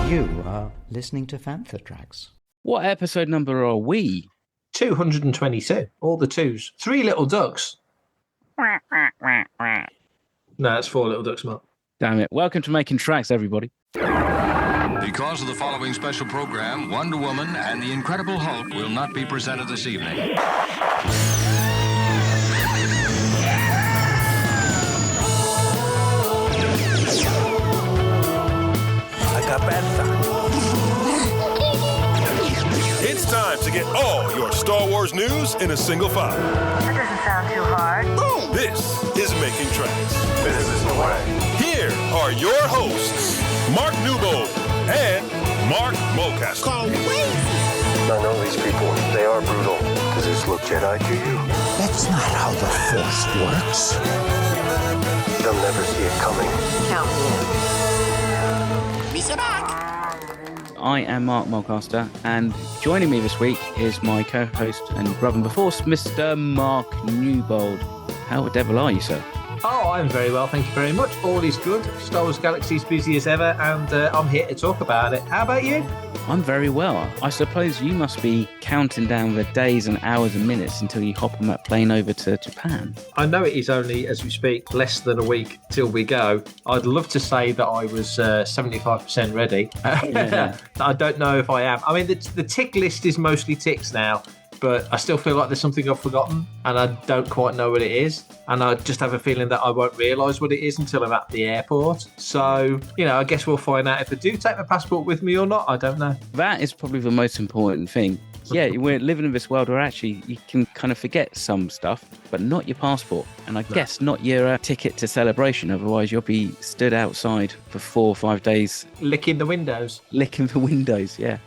You are listening to Fantha Tracks. What episode number are we? 222. All the twos. 3 little ducks. No, it's 4 little ducks, Mark. Damn it. Welcome to Making Tracks, everybody. Because of the following special program, Wonder Woman and the Incredible Hulk will not be presented this evening. It's time to get all your Star Wars news in a single file. That doesn't sound too hard. Boom! This is Making Tracks. This is the way. Here are your hosts, Mark Newbold and Mark Mulcaster. I know these people. They are brutal. Does this look Jedi to you? That's not how the Force works. They'll never see it coming. Count me in. I am Mark Mulcaster, and joining me this week is my co-host and brother before, Mr. Mark Newbold. How the devil are you, sir? Oh, I'm very well, thank you very much. All is good. Star Wars Galaxy's busy as ever, and I'm here to talk about it. How about you? I'm very well. I suppose you must be counting down the days and hours and minutes until you hop on that plane over to Japan. I know it is only, as we speak, less than a week till we go. I'd love to say that I was 75% ready. Yeah. I don't know if I am. I mean, the tick list is mostly ticks now, but I still feel like there's something I've forgotten and I don't quite know what it is. And I just have a feeling that I won't realise what it is until I'm at the airport. So, I guess we'll find out if I do take my passport with me or not. I don't know. That is probably the most important thing. Yeah, we're living in this world where actually you can kind of forget some stuff, but not your passport. And I guess not your ticket to Celebration. Otherwise, you'll be stood outside for 4 or 5 days. Licking the windows. Licking the windows, yeah.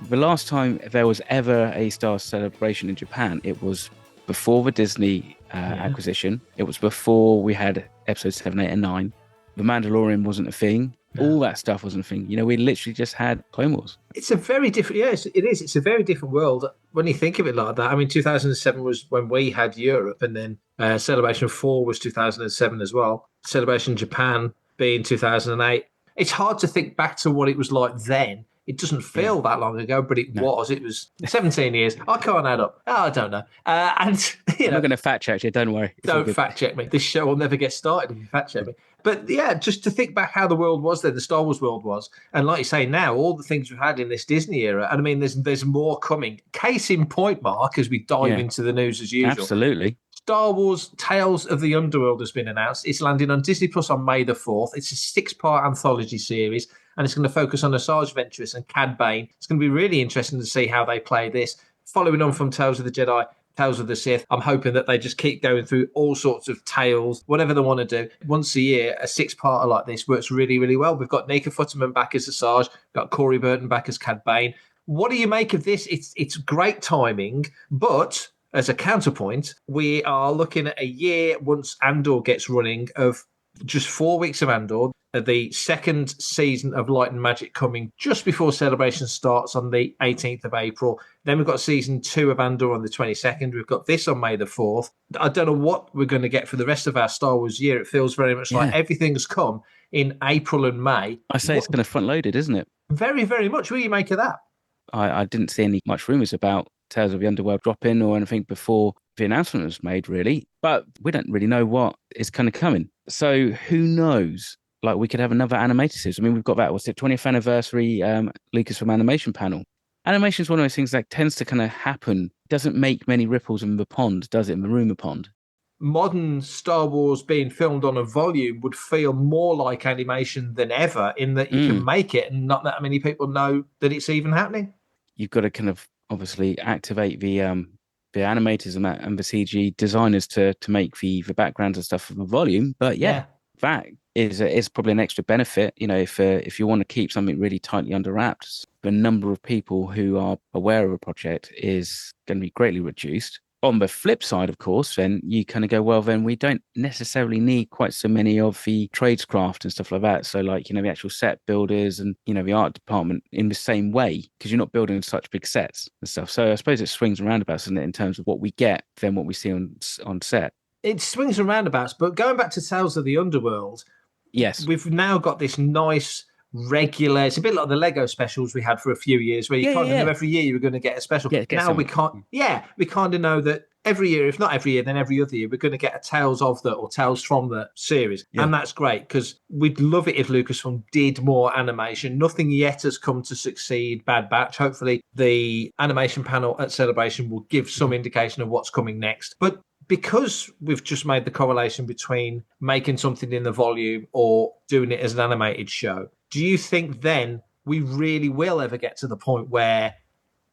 The last time there was ever a Star Celebration in Japan, it was before the Disney acquisition. It was before we had episodes 7, 8, and 9. The Mandalorian wasn't a thing. Yeah. All that stuff wasn't a thing. We literally just had Clone Wars. It's a very different, yes, it is. It's a very different world when you think of it like that. I mean, 2007 was when we had Europe, and then Celebration 4 was 2007 as well. Celebration Japan being 2008. It's hard to think back to what it was like then. It doesn't feel that long ago, but it was. It was 17 years. I can't add up. Oh, I don't know. I'm not going to fact check you. Don't worry. Don't fact check me. This show will never get started if you fact check me. But yeah, just to think back how the world was then, the Star Wars world was. And like you say now, all the things we've had in this Disney era. And I mean, there's more coming. Case in point, Mark, as we dive into the news as usual. Absolutely. Star Wars Tales of the Underworld has been announced. It's landing on Disney Plus on May the 4th. It's a 6-part anthology series, and it's going to focus on Asajj Ventress and Cad Bane. It's going to be really interesting to see how they play this. Following on from Tales of the Jedi, Tales of the Sith, I'm hoping that they just keep going through all sorts of tales, whatever they want to do. Once a year, a 6-parter like this works really, really well. We've got Nika Futterman back as Asajj, we've got Corey Burton back as Cad Bane. What do you make of this? It's great timing, but as a counterpoint, we are looking at a year once Andor gets running of just 4 weeks of Andor, the second season of Light and Magic coming just before Celebration starts on the 18th of April. Then we've got season 2 of Andor on the 22nd. We've got this on May the 4th. I don't know what we're going to get for the rest of our Star Wars year. It feels very much like everything's come in April and May. I say it's kind of front-loaded, isn't it? Very, very much. What do you make of that? I didn't see any much rumours about Tales of the Underworld drop-in or anything before the announcement was made, really. But we don't really know what is kind of coming. So who knows? Like, we could have another animated series. I mean, we've got that, 20th anniversary Lucasfilm animation panel. Animation is one of those things that tends to kind of happen. Doesn't make many ripples in the pond, does it, in the rumour pond? Modern Star Wars being filmed on a volume would feel more like animation than ever, in that you can make it and not that many people know that it's even happening. You've got to kind of obviously activate the animators and the CG designers to make the backgrounds and stuff for the volume. But that is probably an extra benefit. If you want to keep something really tightly under wraps, the number of people who are aware of a project is going to be greatly reduced. On the flip side, of course, then you kind of go, well, then we don't necessarily need quite so many of the tradescraft and stuff like that. So like, the actual set builders and, the art department in the same way, because you're not building such big sets and stuff. So I suppose it swings and roundabouts, isn't it, in terms of what we get than what we see on set. It swings and roundabouts, but going back to Tales of the Underworld, yes, we've now got this nice regular. It's a bit like the Lego specials we had for a few years, where you kind of knew every year you were going to get a special. Get now we can't. Yeah, we kind of know that every year, if not every year, then every other year, we're going to get a Tales of the or Tales from the series. Yeah. And that's great, because we'd love it if Lucasfilm did more animation. Nothing yet has come to succeed Bad Batch. Hopefully the animation panel at Celebration will give some indication of what's coming next. But because we've just made the correlation between making something in the volume or doing it as an animated show, do you think then we really will ever get to the point where,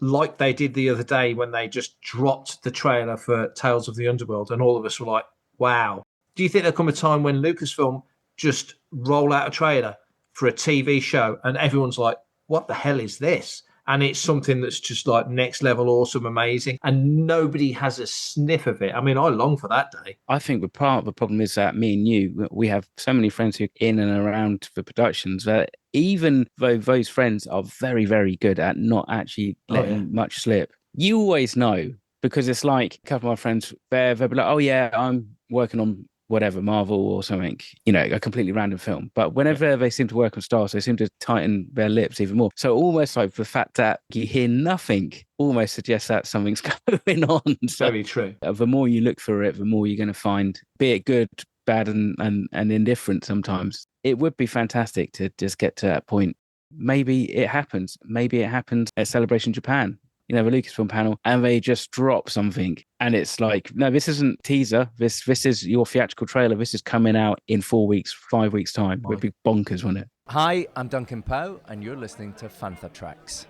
like they did the other day when they just dropped the trailer for Tales of the Underworld and all of us were like, wow. Do you think there'll come a time when Lucasfilm just roll out a trailer for a TV show and everyone's like, what the hell is this? And it's something that's just like next level, awesome, amazing. And nobody has a sniff of it. I mean, I long for that day. I think part of the problem is that me and you, we have so many friends who are in and around the productions that even though those friends are very, very good at not actually letting much slip, you always know, because it's like a couple of my friends, they'll be like, oh yeah, I'm working on whatever, Marvel or something, a completely random film. But whenever they seem to work on Star Wars, they seem to tighten their lips even more. So almost like the fact that you hear nothing almost suggests that something's going on. So very true. The more you look for it, the more you're going to find, be it good, bad, and indifferent sometimes. It would be fantastic to just get to that point. Maybe it happens. Maybe it happened at Celebration Japan. The Lucasfilm panel, and they just drop something, and it's like, no, this isn't teaser. This is your theatrical trailer. This is coming out in 4 weeks, 5 weeks' time. It would be bonkers, wouldn't it? Hi, I'm Duncan Poe, and you're listening to Fantha Tracks.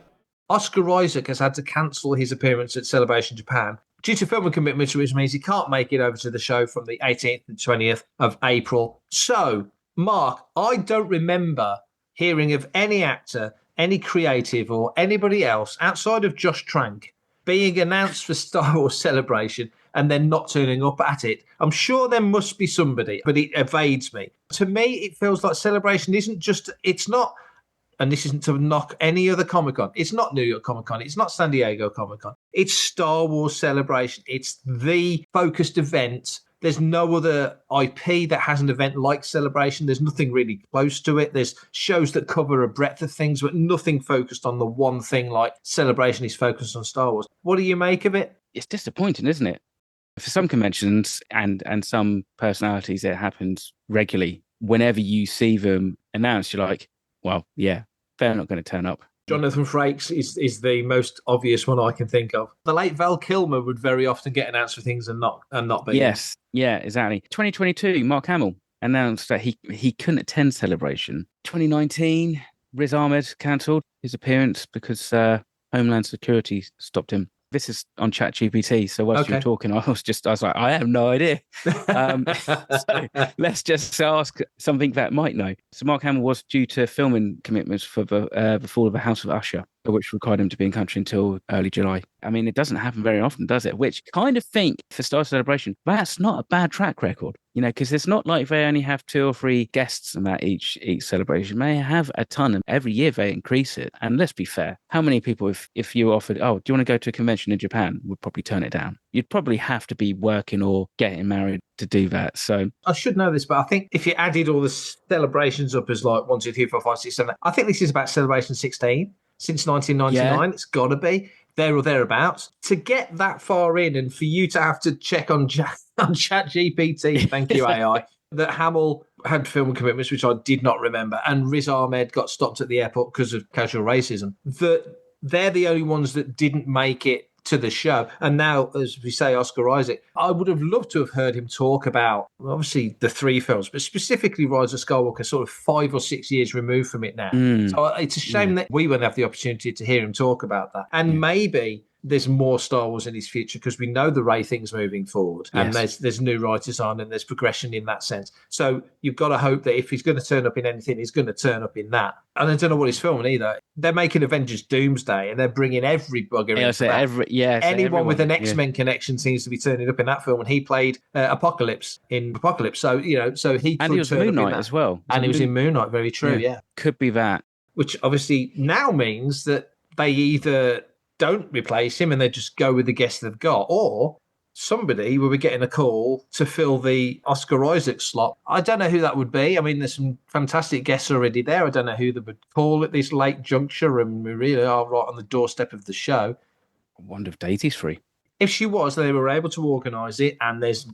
Oscar Isaac has had to cancel his appearance at Celebration Japan due to filming commitments, which means he can't make it over to the show from the 18th and 20th of April. So, Mark, I don't remember hearing of any actor, any creative or anybody else outside of Josh Trank being announced for Star Wars Celebration and then not turning up at it. I'm sure there must be somebody, but it evades me. To me, it feels like Celebration it's not, and this isn't to knock any other Comic-Con. It's not New York Comic-Con. It's not San Diego Comic-Con. It's Star Wars Celebration. It's the focused event. There's no other IP that has an event like Celebration. There's nothing really close to it. There's shows that cover a breadth of things, but nothing focused on the one thing like Celebration is focused on Star Wars. What do you make of it? It's disappointing, isn't it? For some conventions and some personalities, it happens regularly. Whenever you see them announced, you're like, well, yeah, they're not going to turn up. Jonathan Frakes is the most obvious one I can think of. The late Val Kilmer would very often get announced for things and not be. Yes, yeah, exactly. 2022, Mark Hamill announced that he couldn't attend Celebration. 2019, Riz Ahmed cancelled his appearance because Homeland Security stopped him. This is on ChatGPT, so whilst you were talking, I was like, I have no idea. So let's just ask something that might know. So Mark Hamill was due to filming commitments for the Fall of the House of Usher, which required him to be in country until early July. I mean, it doesn't happen very often, does it? Which kind of think for Star Celebration, that's not a bad track record, because it's not like they only have 2 or 3 guests in that each celebration. They have a ton, and every year they increase it. And let's be fair, how many people, if you offered, oh, do you want to go to a convention in Japan, would probably turn it down? You'd probably have to be working or getting married to do that. So I should know this, but I think if you added all the celebrations up as like 1, 2, 3, 4, 5, 6, 7, I think this is about Celebration 16 since 1999. Yeah. It's got to be there or thereabouts. To get that far in and for you to have to check on ChatGPT, thank you AI, that Hamill had film commitments, which I did not remember, and Riz Ahmed got stopped at the airport because of casual racism, that they're the only ones that didn't make it to the show. And now, as we say, Oscar Isaac, I would have loved to have heard him talk about, obviously, the 3 films, but specifically Rise of Skywalker, sort of 5 or 6 years removed from it now. So it's a shame that we won't have the opportunity to hear him talk about that. And maybe there's more Star Wars in his future because we know the Rey thing's moving forward, and there's new writers on, and there's progression in that sense. So you've got to hope that if he's going to turn up in anything, he's going to turn up in that. And I don't know what he's filming either. They're making Avengers Doomsday, and they're bringing every bugger in. Anyone with an X-Men connection seems to be turning up in that film, and he played Apocalypse in Apocalypse. So so he and he was Moon Knight as well, and he was in Moon Knight. Very true. Yeah, could be that. Which obviously now means that they either don't replace him and they just go with the guests they've got, or somebody will be getting a call to fill the Oscar Isaac slot. I don't know who that would be. I mean, there's some fantastic guests already there. I don't know who they would call at this late juncture, and we really are right on the doorstep of the show. I wonder if Daisy's free. If she was, they were able to organise it, and there's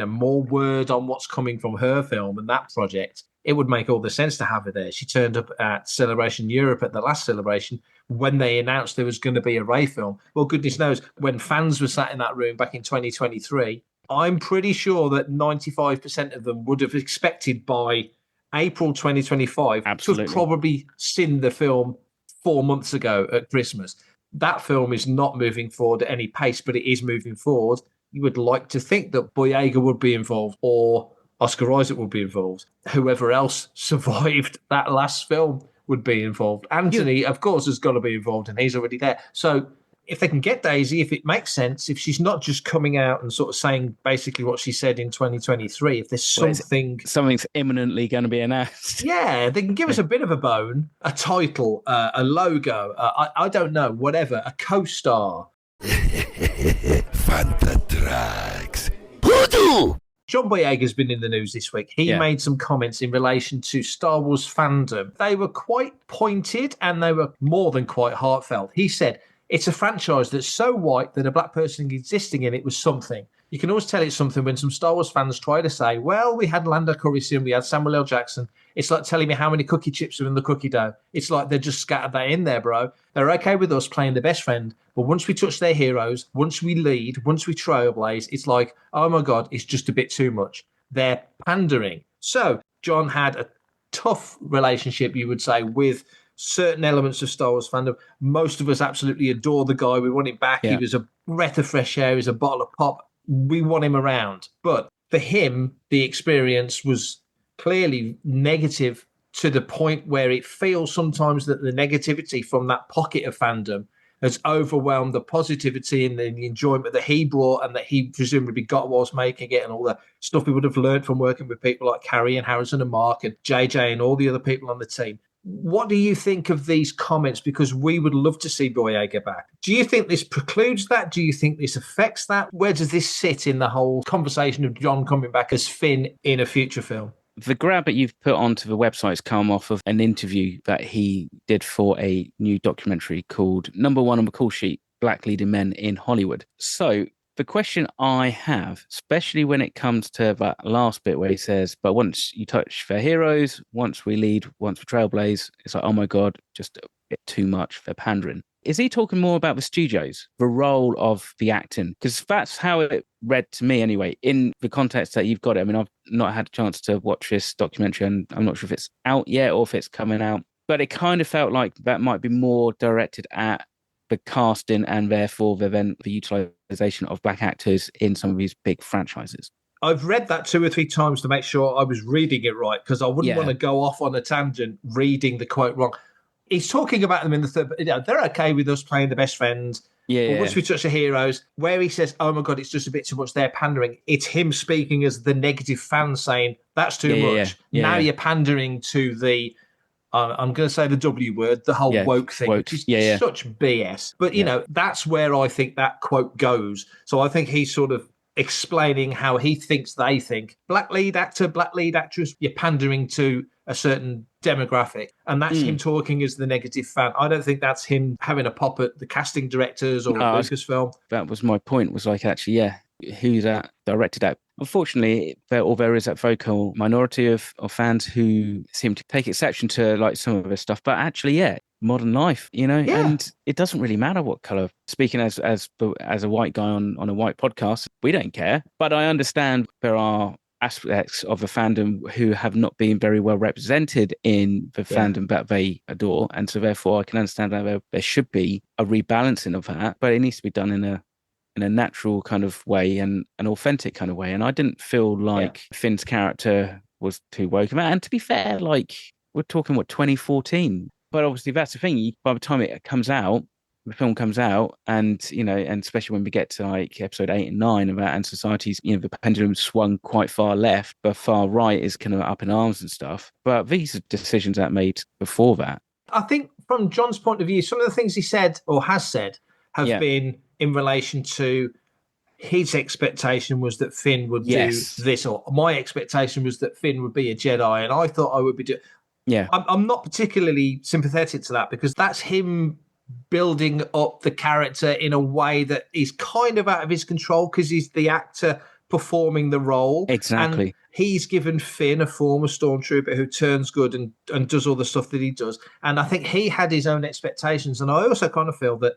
more word on what's coming from her film and that project. It would make all the sense to have her there. She turned up at Celebration Europe at the last celebration when they announced there was going to be a Ray film. Well, goodness knows, when fans were sat in that room back in 2023, I'm pretty sure that 95% of them would have expected by April 2025 to have probably seen the film 4 months ago at Christmas. That film is not moving forward at any pace, but it is moving forward. You would like to think that Boyega would be involved or Oscar Isaac would be involved. Whoever else survived that last film would be involved. Anthony, of course, has got to be involved, and he's already there. So if they can get Daisy, if it makes sense, if she's not just coming out and sort of saying basically what she said in 2023, if there's something's imminently going to be announced. Yeah, they can give us a bit of a bone, a title, a logo, I don't know, whatever, a co-star. Fantha Tracks. Voodoo! John Boyega's been in the news this week. He made some comments in relation to Star Wars fandom. They were quite pointed and they were more than quite heartfelt. He said, it's a franchise that's so white that a black person existing in it was something. You can always tell it's something when some Star Wars fans try to say, well, we had Lando Calrissian, we had Samuel L. Jackson. It's like telling me how many cookie chips are in the cookie dough. It's like they just scattered that in there, bro. They're okay with us playing the best friend, but once we touch their heroes, once we lead, once we trailblaze, it's like, oh my God, it's just a bit too much. They're pandering. So John had a tough relationship, you would say, with certain elements of Star Wars fandom. Most of us absolutely adore the guy. We want him back. He was a breath of fresh air. He's a bottle of pop. We want him around. But for him, the experience was clearly negative to the point where it feels sometimes that the negativity from that pocket of fandom has overwhelmed the positivity and the enjoyment that he brought and that he presumably got whilst making it, and all the stuff he would have learned from working with people like Carrie and Harrison and Mark and JJ and all the other people on the team. What do you think of these comments? Because we would love to see Boyega back. Do you think this precludes that? Do you think this affects that? Where does this sit in the whole conversation of John coming back as Finn in a future film? The grab that you've put onto the website has come off of an interview that he did for a new documentary called Number One on the Call Sheet, Black Leading Men in Hollywood. So the question I have, especially when it comes to that last bit where he says, but once you touch their heroes, once we lead, once we trailblaze, it's like, oh my God, just a bit too much for pandering. Is he talking more about the studios, the role of the acting? Because that's how it read to me anyway, in the context that you've got it. I mean, I've not had a chance to watch this documentary and I'm not sure if it's out yet or if it's coming out, but it kind of felt like that might be more directed at the casting and therefore the utilisation of black actors in some of these big franchises. I've read that 2 or 3 times to make sure I was reading it right, because I wouldn't want to go off on a tangent reading the quote wrong. He's talking about them in the third, they're okay with us playing the best friend. But once we touch the heroes, where he says, oh my God, it's just a bit too much, they're pandering. It's him speaking as the negative fan saying, that's too much. Now you're pandering to the, I'm going to say the W word, the whole woke thing, which is such BS. But, you know, that's where I think that quote goes. So I think he's sort of explaining how he thinks they think. Black lead actor, black lead actress, you're pandering to a certain demographic, and that's him talking as the negative fan. I don't think that's him having a pop at the casting directors or Lucasfilm. That was my point, was like, actually, who's that directed at? Unfortunately, there is that vocal minority of fans who seem to take exception to like some of this stuff, but actually, modern life, and it doesn't really matter what colour. Speaking as a white guy on a white podcast, we don't care, but I understand there are aspects of the fandom who have not been very well represented in the fandom that they adore, and so therefore I can understand that there should be a rebalancing of that, but it needs to be done in a natural kind of way and an authentic kind of way. And I didn't feel like Finn's character was too woke about. And to be fair, like, we're talking 2014, but obviously that's the thing. By the time it comes out, the film comes out, and and especially when we get to like episode 8 and 9 of that, and society's, the pendulum swung quite far left, but far right is kind of up in arms and stuff. But these are decisions that made before that. I think from John's point of view, some of the things he said or has said have been in relation to his expectation was that Finn would do this, or my expectation was that Finn would be a Jedi, and I thought I would be doing... Yeah. I'm not particularly sympathetic to that, because that's him building up the character in a way that is kind of out of his control, because he's the actor performing the role. Exactly. And he's given Finn, a former stormtrooper who turns good and does all the stuff that he does. And I think he had his own expectations. And I also kind of feel that,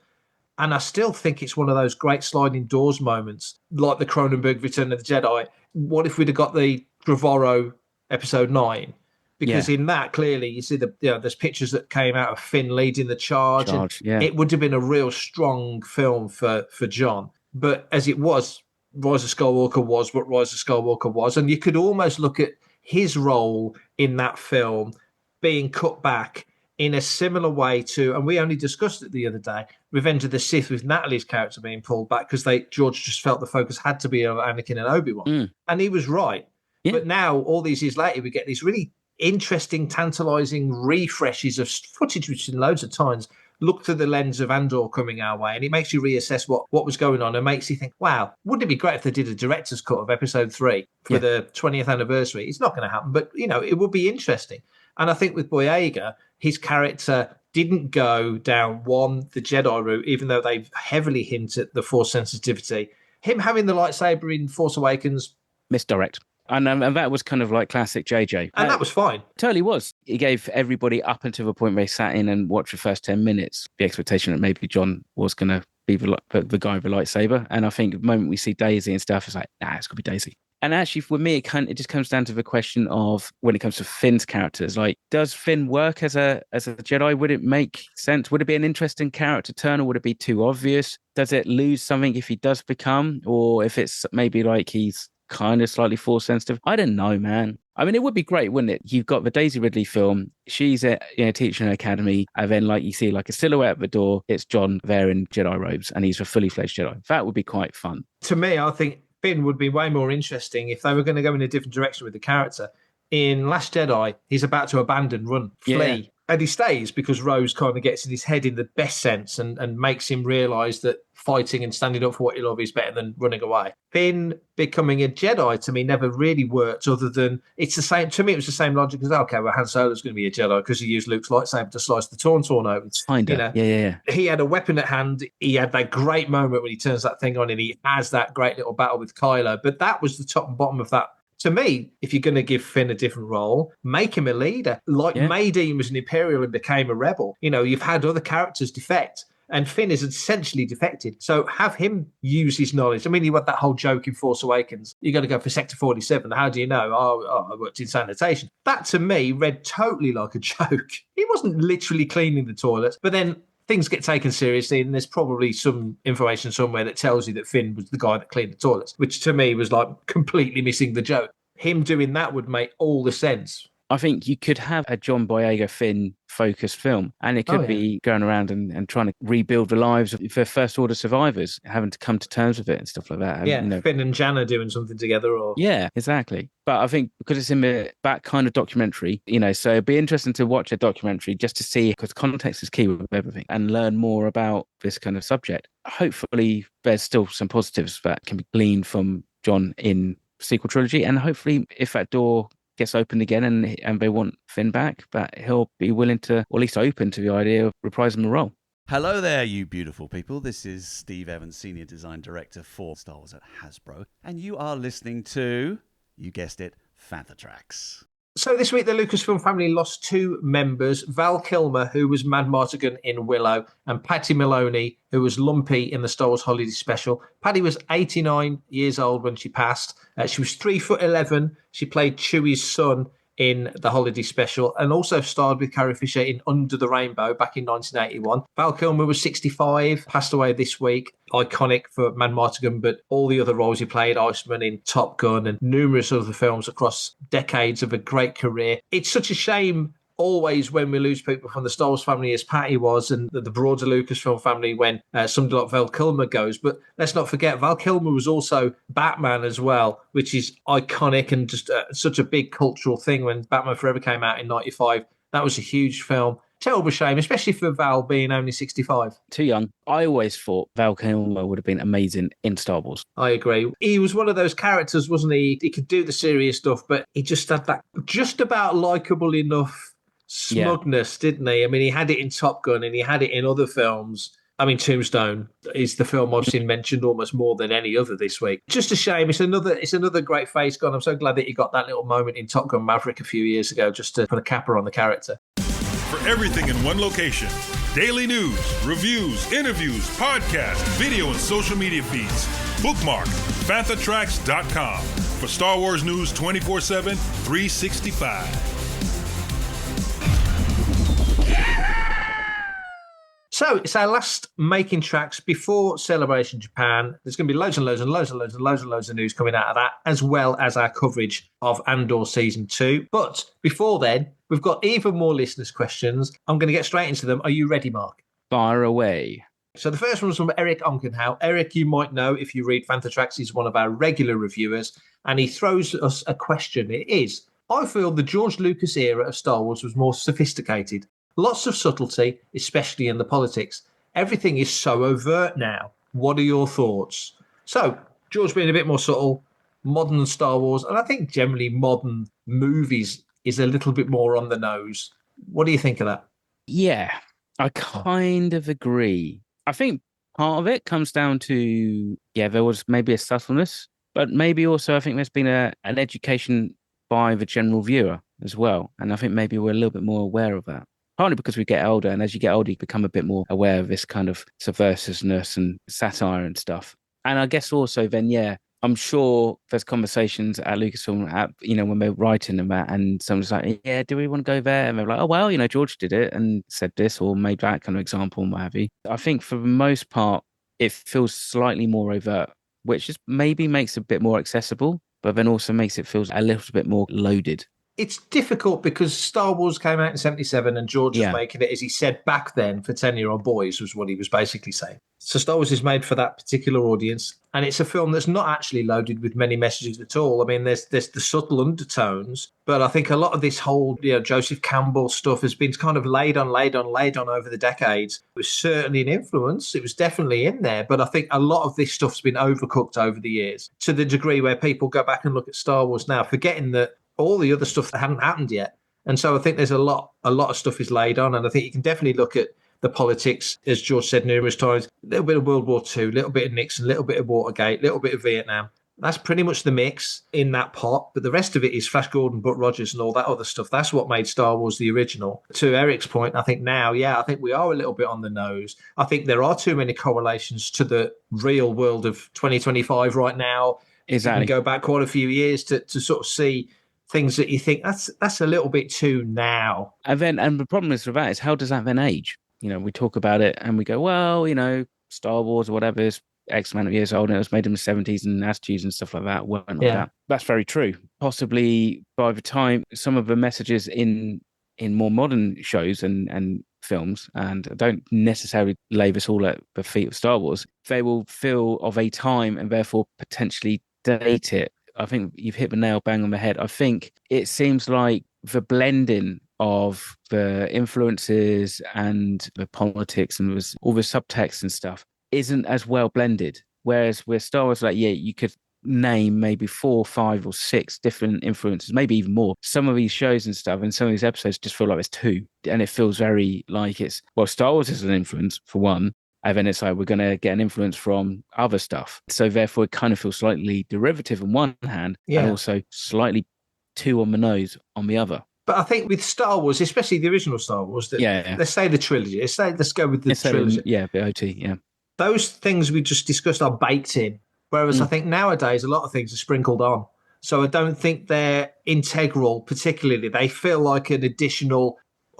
and I still think it's one of those great sliding doors moments, like the Cronenberg Return of the Jedi. What if we'd have got the Trevorrow Episode 9? Because in that, clearly, you see there's pictures that came out of Finn leading the charge. It would have been a real strong film for John. But as it was, Rise of Skywalker was what Rise of Skywalker was. And you could almost look at his role in that film being cut back in a similar way to, and we only discussed it the other day, Revenge of the Sith, with Natalie's character being pulled back because George just felt the focus had to be on Anakin and Obi-Wan. And he was right. Yeah. But now, all these years later, we get these really interesting, tantalizing refreshes of footage, which in loads of times look through the lens of Andor coming our way, and it makes you reassess what was going on and makes you think, wow, wouldn't it be great if they did a director's cut of Episode 3 for the 20th anniversary? It's not going to happen, but, it would be interesting. And I think with Boyega, his character didn't go down, the Jedi route, even though they heavily hint at the Force sensitivity. Him having the lightsaber in Force Awakens... Misdirect. And that was kind of like classic JJ. And that was fine. Totally was. He gave everybody up until the point where he sat in and watched the first 10 minutes the expectation that maybe John was going to be the guy with the lightsaber. And I think the moment we see Daisy and stuff, it's like, nah, it's going to be Daisy. And actually, for me, it just comes down to the question of, when it comes to Finn's characters, like, does Finn work as a Jedi? Would it make sense? Would it be an interesting character turn, or would it be too obvious? Does it lose something if he does become, or if it's maybe like he's kind of slightly Force sensitive? I don't know, man. I mean, it would be great, wouldn't it? You've got the Daisy Ridley film. She's at teaching an academy, and then you see like a silhouette at the door. It's John there in Jedi robes, and he's a fully fledged Jedi. That would be quite fun. To me, I think Finn would be way more interesting if they were going to go in a different direction with the character. In Last Jedi, he's about to abandon, run, flee. Yeah. And he stays because Rose kind of gets in his head in the best sense and makes him realise that fighting and standing up for what you love is better than running away. Finn becoming a Jedi, to me, never really worked, other than it's the same. To me, it was the same logic as, okay, well, Han Solo's going to be a Jedi because he used Luke's lightsaber to slice the Tauntaun open. Yeah. He had a weapon at hand. He had that great moment when he turns that thing on and he has that great little battle with Kylo. But that was the top and bottom of that. To me, if you're going to give Finn a different role, make him a leader. Like Maydeen was an Imperial and became a rebel. You've had other characters defect, and Finn is essentially defected. So have him use his knowledge. I mean, you had that whole joke in Force Awakens. You're going to go for Sector 47. How do you know? Oh, I worked in sanitation. That, to me, read totally like a joke. He wasn't literally cleaning the toilets, but then things get taken seriously, and there's probably some information somewhere that tells you that Finn was the guy that cleaned the toilets, which to me was like completely missing the joke. Him doing that would make all the sense. I think you could have a John Boyega Finn focused film, and it could be going around and trying to rebuild the lives of the First Order survivors, having to come to terms with it and stuff like that. Yeah, Finn and Janna doing something together. Yeah, exactly. But I think because it's in that kind of documentary, so it'd be interesting to watch a documentary just to see, because context is key with everything, and learn more about this kind of subject. Hopefully there's still some positives that can be gleaned from John in sequel trilogy, and hopefully if that door gets opened again and they want Finn back, that he'll be willing to, or at least open to the idea of reprising the role. Hello there, you beautiful people. This is Steve Evans, Senior Design Director for Star Wars at Hasbro, and you are listening to, you guessed it, Fantha Tracks. So this week, the Lucasfilm family lost two members, Val Kilmer, who was Mad Martigan in Willow, and Patty Maloney, who was Lumpy in the Star Wars Holiday Special. Patty was 89 years old when she passed. She was 3'11". She played Chewie's son in the Holiday Special, and also starred with Carrie Fisher in Under the Rainbow back in 1981. Val Kilmer was 65, passed away this week. Iconic for Mad Martigan, but all the other roles he played, Iceman in Top Gun and numerous other films across decades of a great career. It's such a shame always when we lose people from the Star Wars family, as Patty was, and the broader Lucasfilm family when somebody like Val Kilmer goes. But let's not forget, Val Kilmer was also Batman as well, which is iconic and just such a big cultural thing. When Batman Forever came out in 95, that was a huge film. Terrible shame, especially for Val being only 65. Too young. I always thought Val Kilmer would have been amazing in Star Wars. I agree. He was one of those characters, wasn't he? He could do the serious stuff, but he just had that just about likeable enough smugness, didn't he? I mean, he had it in Top Gun and he had it in other films. I mean, Tombstone is the film I've seen mentioned almost more than any other this week. Just a shame. It's another great face gone. I'm so glad that he got that little moment in Top Gun Maverick a few years ago just to put a capper on the character. For everything in one location, daily news, reviews, interviews, podcasts, video, and social media feeds, bookmark FanthaTracks.com for Star Wars news 24/7, 365. So it's our last Making Tracks before Celebration Japan. There's going to be loads and loads of news coming out of that, as well as our coverage of Andor Season 2. But before then, we've got even more listeners' questions. I'm going to get straight into them. Are you ready, Mark? Fire away. So the first one's from Eric Onkenhout. Eric, you might know if you read Fantha Tracks, he's one of our regular reviewers, and he throws us a question. It is, I feel the George Lucas era of Star Wars was more sophisticated. Lots of subtlety, especially in the politics. Everything is so overt now. What are your thoughts? So, George being a bit more subtle, modern Star Wars, and I think generally modern movies is a little bit more on the nose. What do you think of that? Yeah, I kind of agree. I think part of it comes down to, there was maybe a subtleness, but maybe also I think there's been an education by the general viewer as well. And I think maybe we're a little bit more aware of that. Partly because we get older, and as you get older, you become a bit more aware of this kind of subversiveness and satire and stuff. And I guess also then, I'm sure there's conversations at Lucasfilm, when they're writing them, and someone's like, do we want to go there? And they're like, oh, well, George did it and said this or made that kind of example and what have you. I think for the most part, it feels slightly more overt, which just maybe makes it a bit more accessible, but then also makes it feel a little bit more loaded. It's difficult because Star Wars came out in 1977 and George was making it, as he said back then, for 10-year-old boys, was what he was basically saying. So Star Wars is made for that particular audience, and it's a film that's not actually loaded with many messages at all. I mean, there's the subtle undertones, but I think a lot of this whole Joseph Campbell stuff has been kind of laid on over the decades. It was certainly an influence. It was definitely in there, but I think a lot of this stuff's been overcooked over the years to the degree where people go back and look at Star Wars now, forgetting that all the other stuff that hadn't happened yet. And so I think there's a lot of stuff is laid on. And I think you can definitely look at the politics, as George said numerous times, a little bit of World War II, a little bit of Nixon, a little bit of Watergate, a little bit of Vietnam. That's pretty much the mix in that pot. But the rest of it is Flash Gordon, Buck Rogers and all that other stuff. That's what made Star Wars the original. To Eric's point, I think now, I think we are a little bit on the nose. I think there are too many correlations to the real world of 2025 right now. Exactly. You can go back quite a few years to sort of see things that you think that's a little bit too now. And the problem is with that is, how does that then age? We talk about it and we go, well, Star Wars or whatever is X amount of years old and it was made in the 70s and attitudes and stuff like that weren't like that. That's very true. Possibly by the time some of the messages in more modern shows and films, and I don't necessarily lay this all at the feet of Star Wars, they will feel of a time and therefore potentially date it. I think you've hit the nail bang on the head. I think it seems like the blending of the influences and the politics and all the subtext and stuff isn't as well blended. Whereas with Star Wars, you could name maybe 4, 5 or 6 different influences, maybe even more. Some of these shows and stuff and some of these episodes just feel like there's 2. And it feels very like Star Wars is an influence for one. And then it's like, we're going to get an influence from other stuff. So therefore, it kind of feels slightly derivative on one hand and also slightly too on the nose on the other. But I think with Star Wars, especially the original Star Wars, let's say the trilogy. Let's go with the trilogy. BOT. Those things we just discussed are baked in. Whereas I think nowadays, a lot of things are sprinkled on. So I don't think they're integral, particularly. They feel like an additional,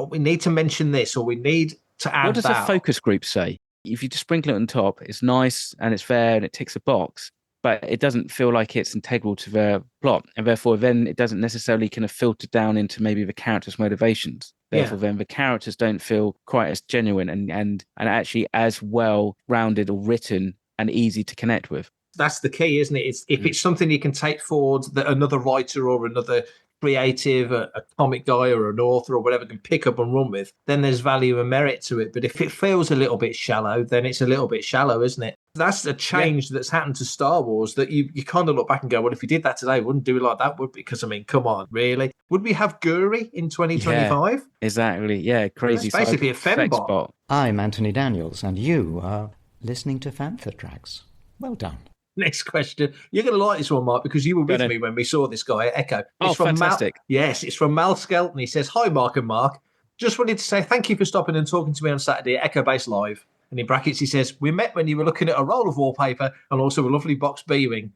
we need to mention this or we need to add that. What does a focus group say? If you just sprinkle it on top, it's nice and it's fair and it ticks a box, but it doesn't feel like it's integral to the plot. And therefore, then it doesn't necessarily kind of filter down into maybe the characters' motivations. Therefore, then the characters don't feel quite as genuine and actually as well rounded or written and easy to connect with. That's the key, isn't it? If it's something you can take forward that another writer or another creative, a comic guy or an author or whatever can pick up and run with, then there's value and merit to it. But if it feels a little bit shallow, then it's a little bit shallow, isn't it? That's a change that's happened to Star Wars that you kind of look back and go, well, if you did that today, wouldn't do it like that, would? Because, I mean, come on, really? Would we have Guri in 2025? Yeah, exactly. Yeah, crazy. That's basically a fembot. I'm Anthony Daniels, and you are listening to Fantha Tracks. Well done. Next question. You're going to like this one, Mark, because you were with me when we saw this guy at Echo. It's from fantastic. Yes, it's from Mal Skelton. He says, hi, Mark and Mark. Just wanted to say thank you for stopping and talking to me on Saturday at Echo Base Live. And in brackets, he says, we met when you were looking at a roll of wallpaper and also a lovely box B-Wing.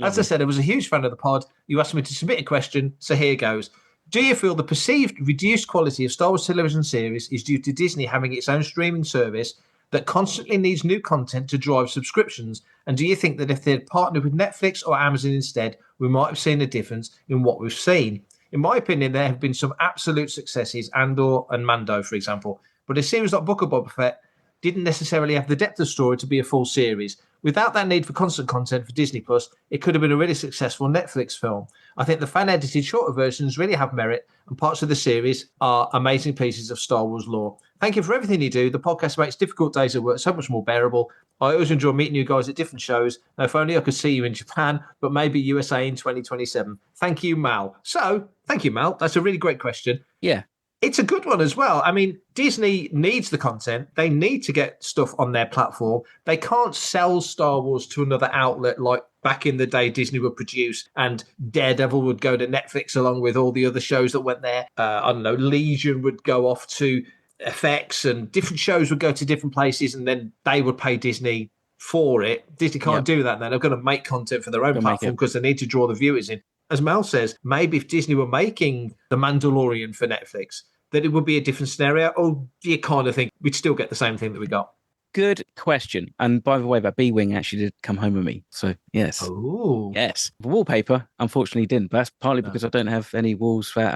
As I said, I was a huge fan of the pod. You asked me to submit a question, so here goes. Do you feel the perceived reduced quality of Star Wars television series is due to Disney having its own streaming service that constantly needs new content to drive subscriptions? And do you think that if they'd partnered with Netflix or Amazon instead, we might have seen a difference in what we've seen? In my opinion, there have been some absolute successes, Andor and Mando, for example. But a series like Book of Boba Fett didn't necessarily have the depth of story to be a full series. Without that need for constant content for Disney Plus, it could have been a really successful Netflix film. I think the fan-edited shorter versions really have merit, and parts of the series are amazing pieces of Star Wars lore. Thank you for everything you do. The podcast makes difficult days at work so much more bearable. I always enjoy meeting you guys at different shows. Now, if only I could see you in Japan, but maybe USA in 2027. Thank you, Mal. So, thank you, Mal. That's a really great question. Yeah. It's a good one as well. I mean, Disney needs the content. They need to get stuff on their platform. They can't sell Star Wars to another outlet like back in the day Disney would produce and Daredevil would go to Netflix along with all the other shows that went there. I don't know, Legion would go off to FX and different shows would go to different places and then they would pay Disney for it. Disney can't do that now. They've got to make content for their own platform because they need to draw the viewers in. As Mel says, maybe if Disney were making The Mandalorian for Netflix, that it would be a different scenario, or do you kind of think we'd still get the same thing that we got? Good question. And by the way, that B-Wing actually did come home with me. So, yes. Oh. Yes. The wallpaper, unfortunately, didn't. But that's partly because I don't have any walls that...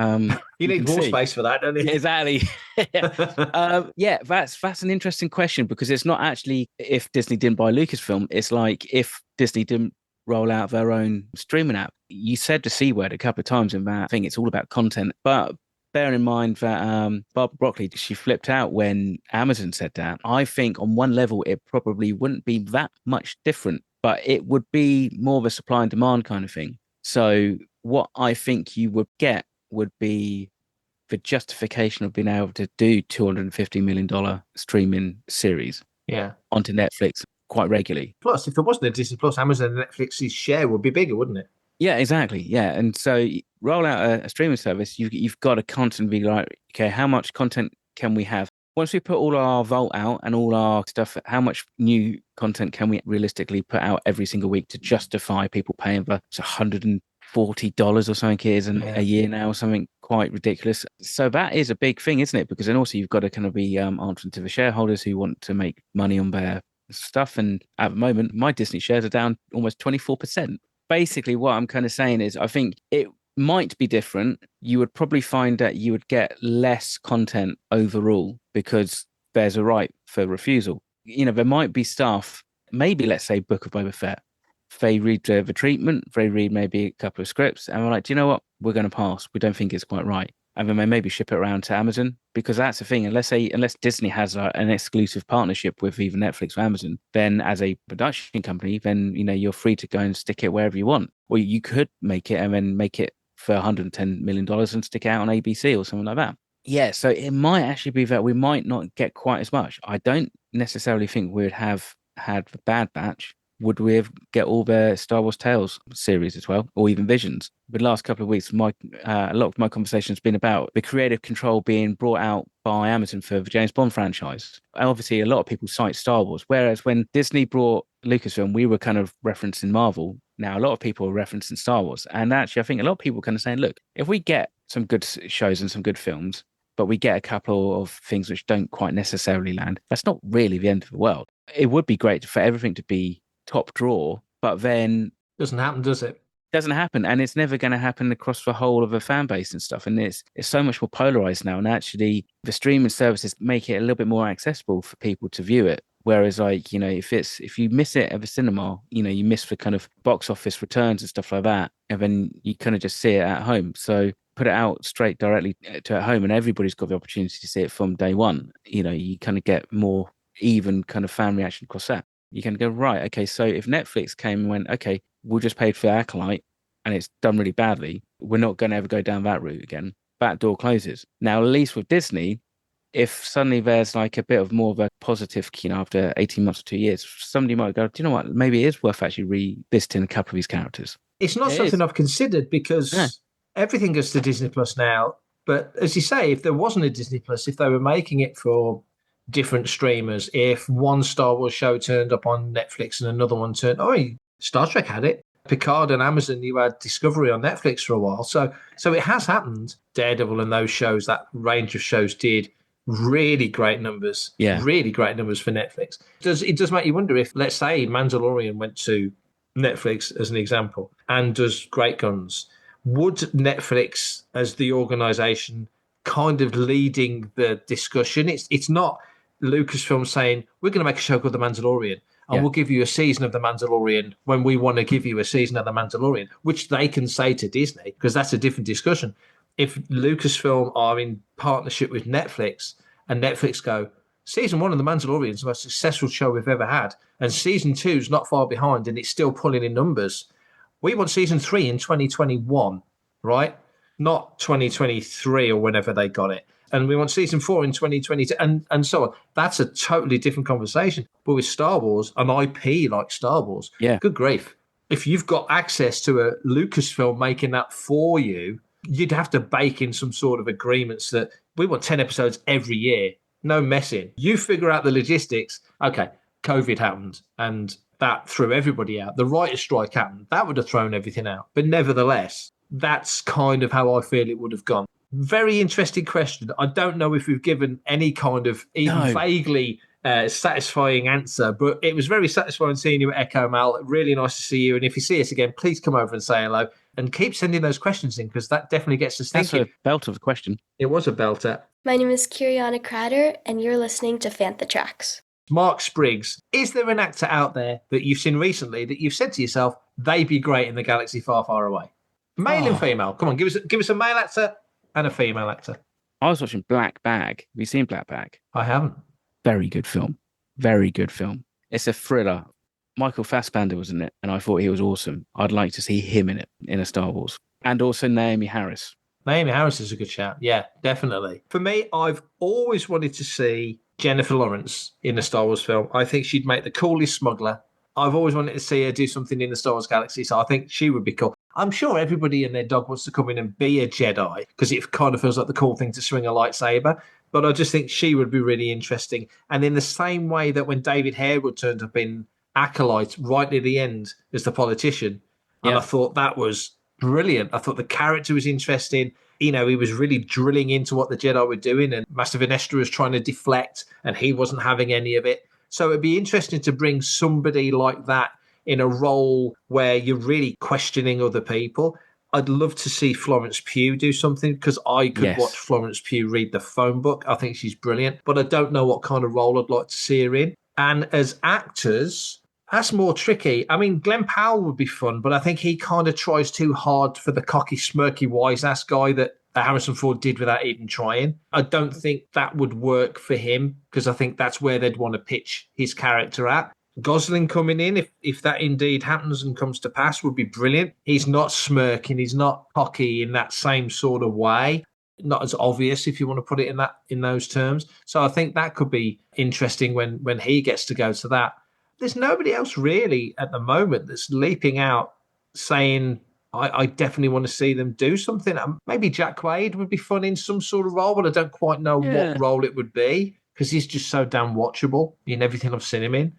you need wall space for that, don't you? Yeah, exactly. That's an interesting question because it's not actually if Disney didn't buy Lucasfilm. It's like if Disney didn't roll out their own streaming app. You said the C word a couple of times in that. I think it's all about content. But bear in mind that Barbara Broccoli, she flipped out when Amazon said that. I think on one level, it probably wouldn't be that much different, but it would be more of a supply and demand kind of thing. So what I think you would get would be the justification of being able to do $250 million streaming series onto Netflix quite regularly. Plus, if there wasn't a Disney Plus, Amazon and Netflix's share would be bigger, wouldn't it? Yeah, exactly. Yeah. And so roll out a streaming service, you've got to constantly be like, okay, how much content can we have? Once we put all our vault out and all our stuff, how much new content can we realistically put out every single week to justify people paying for $140 or something it is a year now, or something quite ridiculous. So that is a big thing, isn't it? Because then also you've got to kind of be answering to the shareholders who want to make money on their stuff. And at the moment, my Disney shares are down almost 24%. Basically, what I'm kind of saying is I think it might be different. You would probably find that you would get less content overall because there's a right for refusal. You know, there might be stuff, maybe let's say Book of Boba Fett. They read the treatment, they read maybe a couple of scripts, and we're like, do you know what? We're going to pass. We don't think it's quite right. And then they maybe ship it around to Amazon because that's the thing. Unless Disney has an exclusive partnership with either Netflix or Amazon, then as a production company, then you're free to go and stick it wherever you want. Or you could make it and then make it for $110 million and stick it out on ABC or something like that. Yeah, so it might actually be that we might not get quite as much. I don't necessarily think we would have had the Bad Batch. Would we get all the Star Wars Tales series as well, or even Visions? The last couple of weeks, a lot of my conversation has been about the creative control being brought out by Amazon for the James Bond franchise. And obviously, a lot of people cite Star Wars, whereas when Disney brought Lucasfilm, we were kind of referencing Marvel. Now, a lot of people are referencing Star Wars. And actually, I think a lot of people are kind of saying, look, if we get some good shows and some good films, but we get a couple of things which don't quite necessarily land, that's not really the end of the world. It would be great for everything to be top draw, but then doesn't happen, does it? Doesn't happen, and it's never going to happen across the whole of a fan base and stuff. And it's so much more polarized now, and actually the streaming services make it a little bit more accessible for people to view it. Whereas, like, if you miss it at the cinema, you miss the kind of box office returns and stuff like that, and then you kind of just see it at home. So put it out straight directly to at home, and everybody's got the opportunity to see it from day one, you kind of get more even kind of fan reaction across that. You can go, right, okay, so if Netflix came and went, okay, we'll just pay for Acolyte and it's done really badly, we're not going to ever go down that route again. That door closes. Now, at least with Disney, if suddenly there's like a bit of more of a positive, after 18 months or 2 years, somebody might go, do you know what, maybe it is worth actually revisiting a couple of these characters. It's not something I've considered because everything goes to Disney Plus now. But as you say, if there wasn't a Disney Plus, if they were making it for different streamers, if one Star Wars show turned up on Netflix and another one Star Trek had it. Picard and Amazon, you had Discovery on Netflix for a while. So it has happened. Daredevil and those shows, that range of shows did really great numbers. Yeah. Really great numbers for Netflix. It does make you wonder if, let's say, Mandalorian went to Netflix as an example and does great guns. Would Netflix, as the organization, kind of leading the discussion? It's not Lucasfilm saying, we're going to make a show called The Mandalorian and we'll give you a season of The Mandalorian when we want to give you a season of The Mandalorian, which they can say to Disney, because that's a different discussion. If Lucasfilm are in partnership with Netflix and Netflix go, season 1 of The Mandalorian is the most successful show we've ever had, and season 2 is not far behind and it's still pulling in numbers. We want season 3 in 2021, right? Not 2023 or whenever they got it. And we want season 4 in 2022 and so on. That's a totally different conversation. But with Star Wars, an IP like Star Wars, good grief. If you've got access to a Lucasfilm making that for you, you'd have to bake in some sort of agreements that we want 10 episodes every year. No messing. You figure out the logistics. Okay, COVID happened and that threw everybody out. The writer's strike happened. That would have thrown everything out. But nevertheless, that's kind of how I feel it would have gone. Very interesting question. I don't know if we've given any kind of even vaguely satisfying answer, but it was very satisfying seeing you at Echo, Mal. Really nice to see you. And if you see us again, please come over and say hello and keep sending those questions in because that definitely gets us thinking. That's a belt of a question. It was a belter. My name is Kiriana Crater, and you're listening to Fantha Tracks. Mark Spriggs, is there an actor out there that you've seen recently that you've said to yourself, they'd be great in the galaxy far, far away? Male and female. Come on, give us a male actor and a female actor. I was watching Black Bag. Have you seen Black Bag? I haven't. Very good film. Very good film. It's a thriller. Michael Fassbender was in it, and I thought he was awesome. I'd like to see him in it, in a Star Wars. And also Naomi Harris. Naomi Harris is a good shout. Yeah, definitely. For me, I've always wanted to see Jennifer Lawrence in a Star Wars film. I think she'd make the coolest smuggler. I've always wanted to see her do something in the Star Wars galaxy, so I think she would be cool. I'm sure everybody and their dog wants to come in and be a Jedi because it kind of feels like the cool thing to swing a lightsaber. But I just think she would be really interesting. And in the same way that when David Harewood turned up in Acolyte right near the end as the politician, and I thought that was brilliant. I thought the character was interesting. He was really drilling into what the Jedi were doing, and Master Vanestra was trying to deflect, and he wasn't having any of it. So it'd be interesting to bring somebody like that in a role where you're really questioning other people. I'd love to see Florence Pugh do something because I could watch Florence Pugh read the phone book. I think she's brilliant, but I don't know what kind of role I'd like to see her in. And as actors, that's more tricky. I mean, Glenn Powell would be fun, but I think he kind of tries too hard for the cocky, smirky, wise-ass guy that Harrison Ford did without even trying. I don't think that would work for him because I think that's where they'd want to pitch his character at. Gosling coming in, if that indeed happens and comes to pass, would be brilliant. He's not smirking, he's not cocky in that same sort of way. Not as obvious, if you want to put it in those terms. So I think that could be interesting when he gets to go to that. There's nobody else really at the moment that's leaping out saying, I definitely want to see them do something. Maybe Jack Quaid would be fun in some sort of role, but I don't quite know what role it would be because he's just so damn watchable in everything I've seen him in.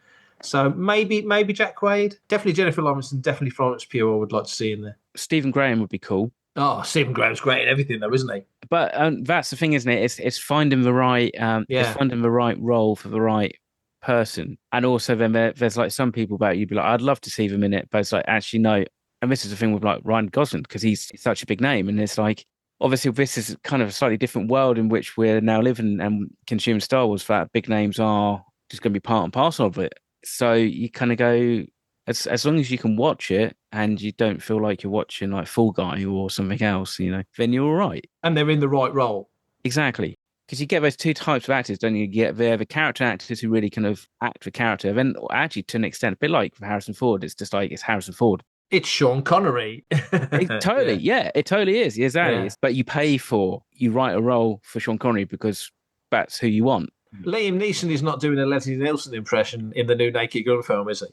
So maybe Jack Quaid, definitely Jennifer Lawrence, and definitely Florence Pugh I would like to see in there. Stephen Graham would be cool. Oh, Stephen Graham's great in everything though, isn't he? But that's the thing, isn't it? It's finding the right it's finding the right role for the right person. And also then there's like some people about you'd be like, I'd love to see them in it, but it's like, actually no. And this is the thing with like Ryan Gosling because he's such a big name, and it's like obviously this is kind of a slightly different world in which we're now living and consuming Star Wars. That big names are just going to be part and parcel of it. So you kind of go, as long as you can watch it and you don't feel like you're watching like Fall Guy or something else, then you're all right. And they're in the right role. Exactly. Because you get those two types of actors, don't you? You get the character actors who really kind of act the character. Then actually, to an extent, a bit like Harrison Ford, it's just like it's Harrison Ford. It's Sean Connery. It totally is. Exactly. Yeah. But you write a role for Sean Connery because that's who you want. Liam Neeson is not doing a Leslie Nielsen impression in the new Naked Gun film, is he?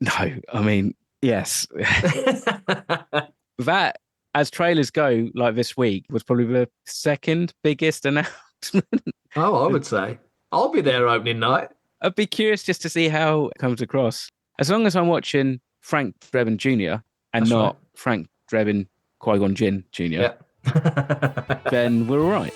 No, I mean, yes. That, as trailers go, like this week, was probably the second biggest announcement. Oh, I would say. I'll be there opening night. I'd be curious just to see how it comes across. As long as I'm watching Frank Drebin Jr. and not Frank Drebin Qui-Gon Jinn Jr., then we're all right.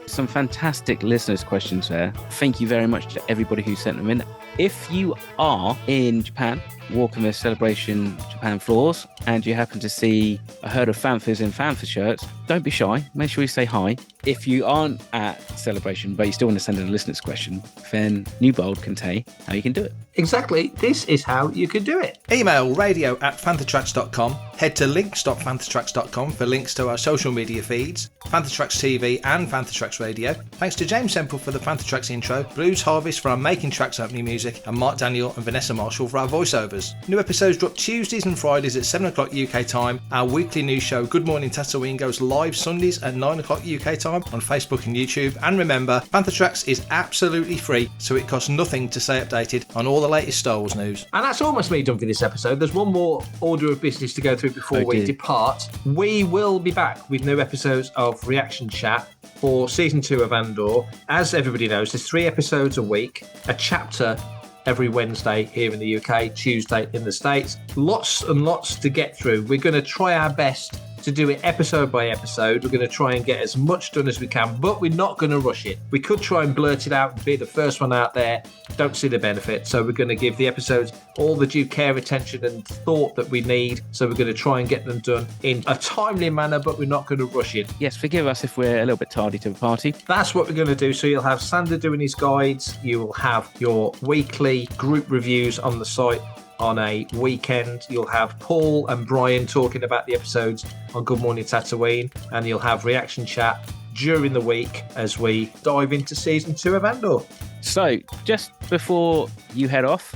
Some fantastic listeners' questions there. Thank you very much to everybody who sent them in. If you are in Japan, walking the Celebration Japan floors, and you happen to see a herd of Fanthas in Fantha shirts, don't be shy. Make sure you say hi. If you aren't at Celebration, but you still want to send in a listener's question, then Newbold can tell you how you can do it. Exactly. This is how you can do it. Email radio@fanthatracks.com. Head to links.fanthatracks.com for links to our social media feeds, Fantha Tracks TV and Fantha Tracks Radio. Thanks to James Semple for the Fantha Tracks intro, Blues Harvest for our Making Tracks opening music, and Mark Daniel and Vanessa Marshall for our voiceovers. New episodes drop Tuesdays and Fridays at 7 o'clock UK time. Our weekly news show, Good Morning Tatooine, goes live Sundays at 9 o'clock UK time on Facebook and YouTube. And remember, Fantha Tracks is absolutely free, so it costs nothing to stay updated on all the latest Star Wars news. And that's almost me done for this episode. There's one more order of business to go through before we depart. We will be back with new episodes of Reaction Chat for Season 2 of Andor. As everybody knows, there's 3 episodes a week, a chapter every Wednesday here in the UK, Tuesday in the States. Lots and lots to get through. We're going to try our best to do it episode by episode. We're going to try and get as much done as we can, but we're not going to rush it. We could try and blurt it out and be the first one out there. Don't see the benefit. So we're going to give the episodes all the due care, attention and thought that we need. So we're going to try and get them done in a timely manner, but we're not going to rush it. Yes, forgive us if we're a little bit tardy to the party. That's what we're going to do. So you'll have Sander doing his guides. You will have your weekly group reviews on the site. On a weekend, you'll have Paul and Brian talking about the episodes on Good Morning Tatooine, and you'll have Reaction Chat during the week as we dive into Season 2 of Andor. So, just before you head off,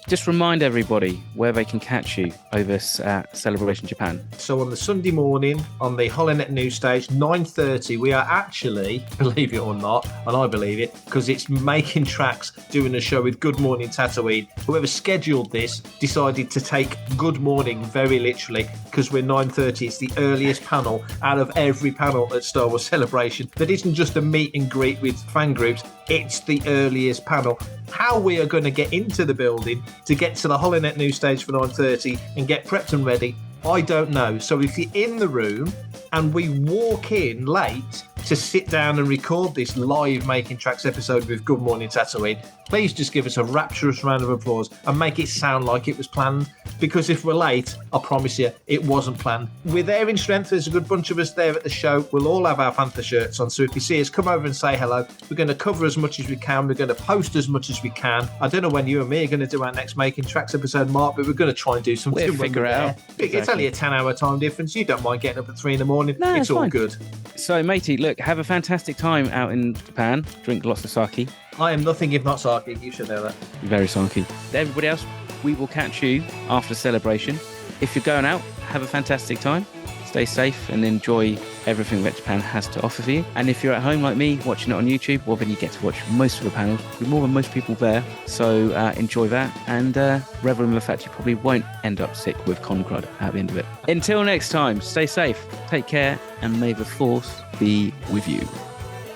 just remind everybody where they can catch you over at Celebration Japan. So on the Sunday morning on the Holonet News Stage, 9:30, we are actually, believe it or not, and I believe it, because it's Making Tracks doing a show with Good Morning Tatooine. Whoever scheduled this decided to take Good Morning very literally, because we're 9:30. It's the earliest panel out of every panel at Star Wars Celebration. That isn't just a meet and greet with fan groups, it's the earliest panel. How we are going to get into the building to get to the Holonet News Stage for 9:30 and get prepped and ready, I don't know. So if you're in the room and we walk in late to sit down and record this live Making Tracks episode with Good Morning Tatooine, please just give us a rapturous round of applause and make it sound like it was planned. Because if we're late, I promise you, it wasn't planned. We're there in strength. There's a good bunch of us there at the show. We'll all have our Fantha shirts on. So if you see us, come over and say hello. We're going to cover as much as we can. We're going to post as much as we can. I don't know when you and me are going to do our next Making Tracks episode, Mark, but we're going to try and do something. We'll figure it out. Exactly. It's only a 10-hour time difference. You don't mind getting up at 3 in the morning. No, it's all fine. good. So, matey, look, have a fantastic time out in Japan. Drink lots of sake. I am nothing if not sake. You should know that. Very sake. Everybody else, we will catch you after Celebration. If you're going out, have a fantastic time. Stay safe and enjoy everything that Japan has to offer for you. And if you're at home like me, watching it on YouTube, well, then you get to watch most of the panels. You're more than most people there. So enjoy that and revel in the fact you probably won't end up sick with con crud at the end of it. Until next time, stay safe, take care, and may the Force be with you.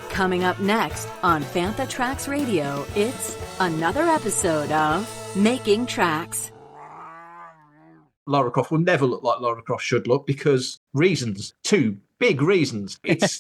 Coming up next on Fantha Tracks Radio, it's another episode of Making Tracks. Lara Croft will never look like Lara Croft should look because reasons. 2 big reasons. It's